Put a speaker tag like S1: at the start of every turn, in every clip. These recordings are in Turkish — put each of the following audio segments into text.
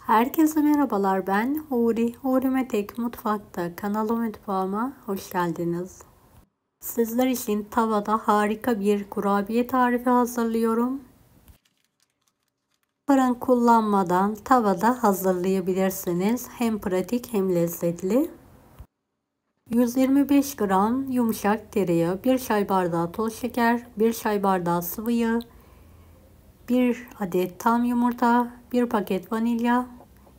S1: Herkese merhabalar, ben Huri. Huri Metek Mutfak'ta mutfağıma hoş geldiniz. Sizler için tavada harika bir kurabiye tarifi hazırlıyorum. Fırın kullanmadan tavada hazırlayabilirsiniz. Hem pratik hem lezzetli. 125 gram yumuşak tereyağı, 1 çay bardağı toz şeker, 1 çay bardağı sıvı yağ, 1 adet tam yumurta, 1 paket vanilya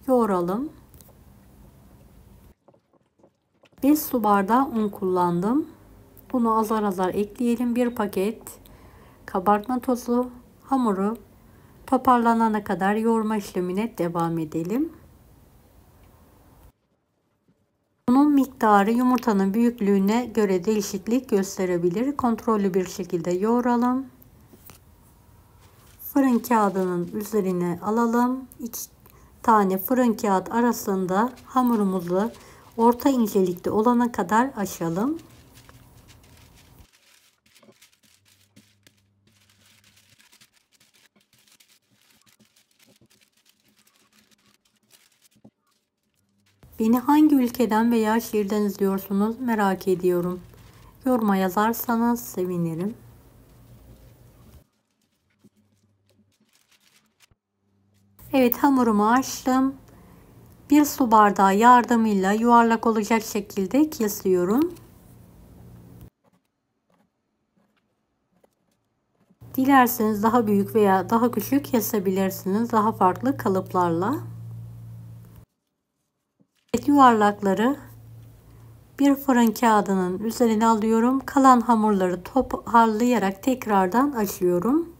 S1: yoğuralım. 5 su bardağı un kullandım. Bunu azar azar ekleyelim. 1 paket kabartma tozu, hamuru toparlanana kadar yoğurma işlemine devam edelim. Unun miktarı yumurtanın büyüklüğüne göre değişiklik gösterebilir. Kontrollü bir şekilde yoğuralım. Fırın kağıdının üzerine alalım. 2 tane fırın kağıt arasında hamurumuzu orta incelikte olana kadar açalım. Beni hangi ülkeden veya şehirden izliyorsunuz merak ediyorum. Yoruma yazarsanız sevinirim. Evet, hamurumu açtım. 1 su bardağı yardımıyla yuvarlak olacak şekilde kesiyorum. Dilerseniz daha büyük veya daha küçük kesebilirsiniz. Daha farklı kalıplarla. Evet, yuvarlakları bir fırın kağıdının üzerine alıyorum. Kalan hamurları toparlayarak tekrardan açıyorum.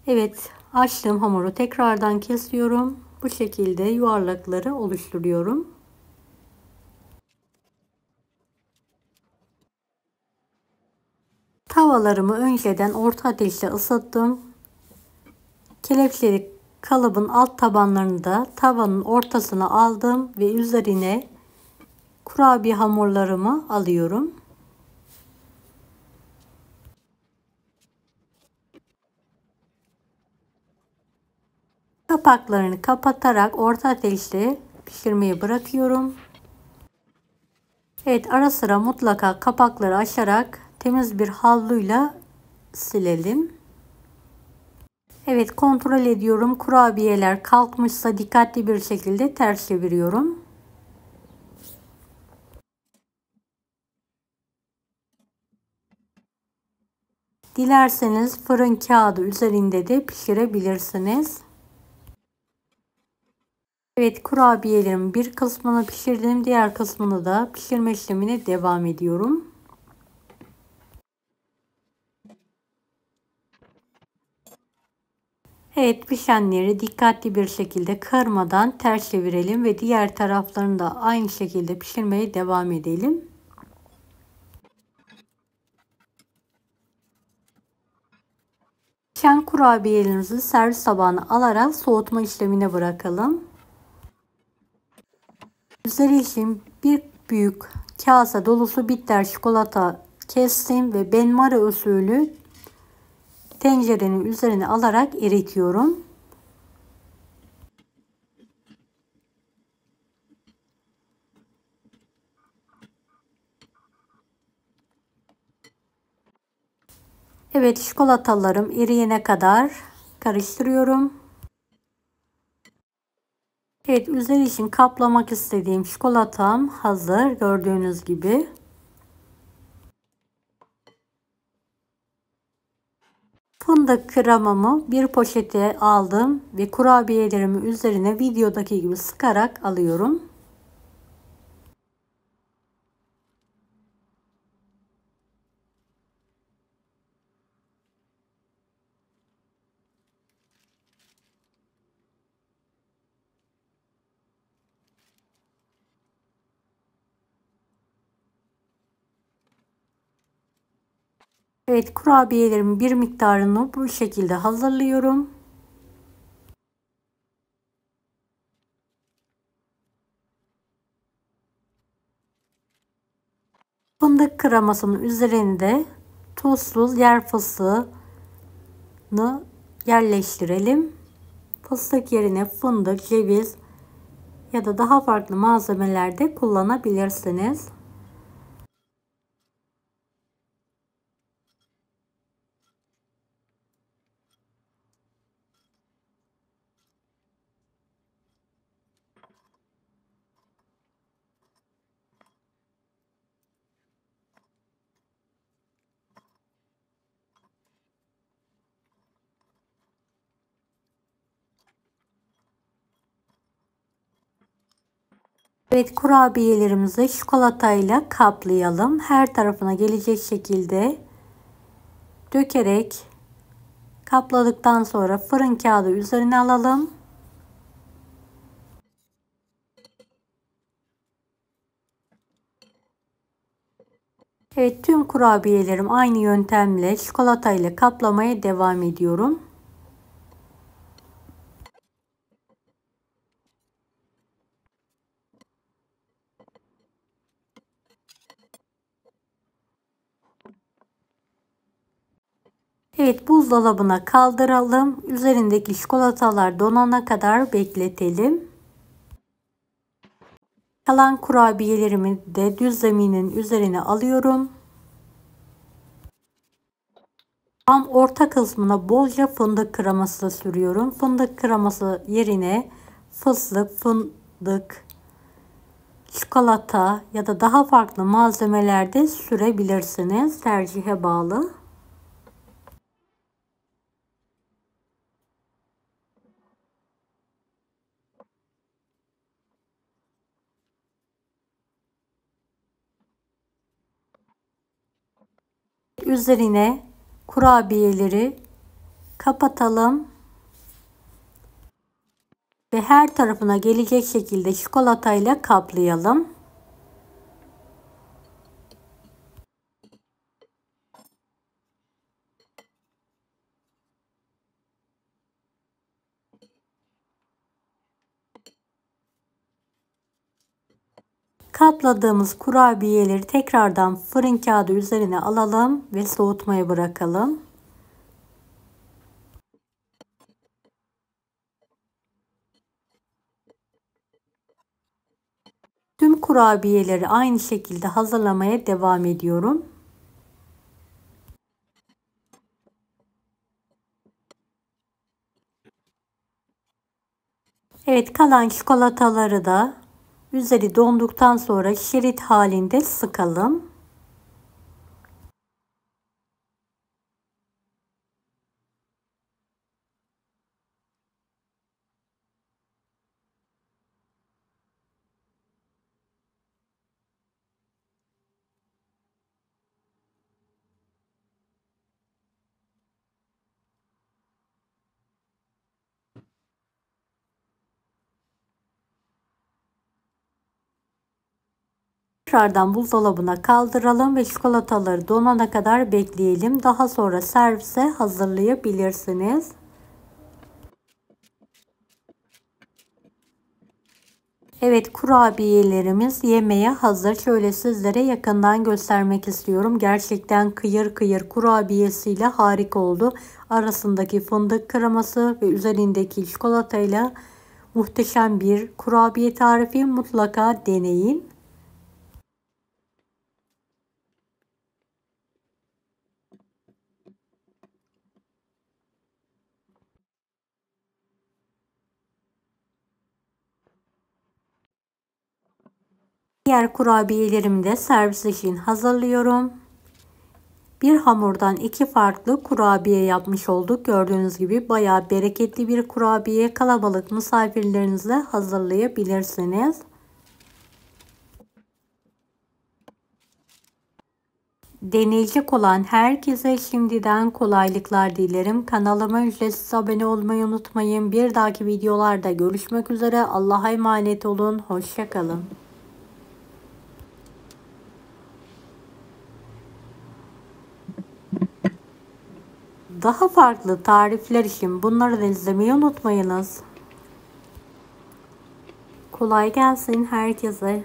S1: Evet, açtığım hamuru tekrardan kesiyorum. Bu şekilde yuvarlakları oluşturuyorum. Tavalarımı önceden orta ateşte ısıttım. Kelepçeli kalıbın alt tabanlarını da tavanın ortasına aldım ve üzerine kurabiye hamurlarımı alıyorum. Kapaklarını kapatarak orta ateşte pişirmeyi bırakıyorum. Evet, ara sıra mutlaka kapakları açarak temiz bir havluyla silelim. Evet, kontrol ediyorum. Kurabiyeler kalkmışsa dikkatli bir şekilde ters çeviriyorum. Dilerseniz fırın kağıdı üzerinde de pişirebilirsiniz. Evet, kurabiyelerin bir kısmını pişirdim. Diğer kısmını da pişirme işlemine devam ediyorum. Evet, pişenleri dikkatli bir şekilde kırmadan ters çevirelim ve diğer taraflarını da aynı şekilde pişirmeye devam edelim. Pişen kurabiyelerinizi servis tabağına alarak soğutma işlemine bırakalım. Üzeri için bir büyük kase dolusu bitter çikolata kestim ve benmari usulü tencerenin üzerine alarak eritiyorum. Evet, çikolatalarım eriyene kadar karıştırıyorum. Evet, üzeri için kaplamak istediğim çikolatam hazır, gördüğünüz gibi. Fındık kremamı bir poşete aldım ve kurabiyelerimi üzerine videodaki gibi sıkarak alıyorum. Evet, kurabiyelerimin bir miktarını bu şekilde hazırlıyorum. Fındık kremasının üzerinde tuzsuz yer fıstığını yerleştirelim. Fıstık yerine fındık, ceviz ya da daha farklı malzemeler de kullanabilirsiniz. Evet, kurabiyelerimizi çikolatayla kaplayalım. Her tarafına gelecek şekilde dökerek kapladıktan sonra fırın kağıdı üzerine alalım. Evet, tüm kurabiyelerim aynı yöntemle çikolatayla kaplamaya devam ediyorum. Evet, buzdolabına kaldıralım. Üzerindeki çikolatalar donana kadar bekletelim. Kalan kurabiyelerimi de düz zeminin üzerine alıyorum. Tam orta kısmına bolca fındık kreması sürüyorum. Fındık kreması yerine fıstık, fındık, çikolata ya da daha farklı malzemeler de sürebilirsiniz. Tercihe bağlı. Üzerine kurabiyeleri kapatalım ve her tarafına gelecek şekilde çikolatayla kaplayalım. Kapladığımız kurabiyeleri tekrardan fırın kağıdı üzerine alalım ve soğutmaya bırakalım. Tüm kurabiyeleri aynı şekilde hazırlamaya devam ediyorum. Evet, kalan çikolataları da üzeri donduktan sonra şerit halinde sıkalım. Tekrardan buzdolabına kaldıralım ve çikolataları donana kadar bekleyelim. Daha sonra servise hazırlayabilirsiniz. Evet, kurabiyelerimiz yemeğe hazır. Şöyle sizlere yakından göstermek istiyorum. Gerçekten kıyır kıyır kurabiyesiyle harika oldu. Arasındaki fındık kreması ve üzerindeki çikolatayla muhteşem bir kurabiye tarifi, mutlaka deneyin. Diğer kurabiyelerimi de servis için hazırlıyorum. Bir hamurdan iki farklı kurabiye yapmış olduk. Gördüğünüz gibi bayağı bereketli bir kurabiye. Kalabalık misafirlerinizle hazırlayabilirsiniz. Deneyecek olan herkese şimdiden kolaylıklar dilerim. Kanalıma ücretsiz abone olmayı unutmayın. Bir dahaki videolarda görüşmek üzere. Allah'a emanet olun. Hoşça kalın. Daha farklı tarifler için bunları da izlemeyi unutmayınız. Kolay gelsin herkese.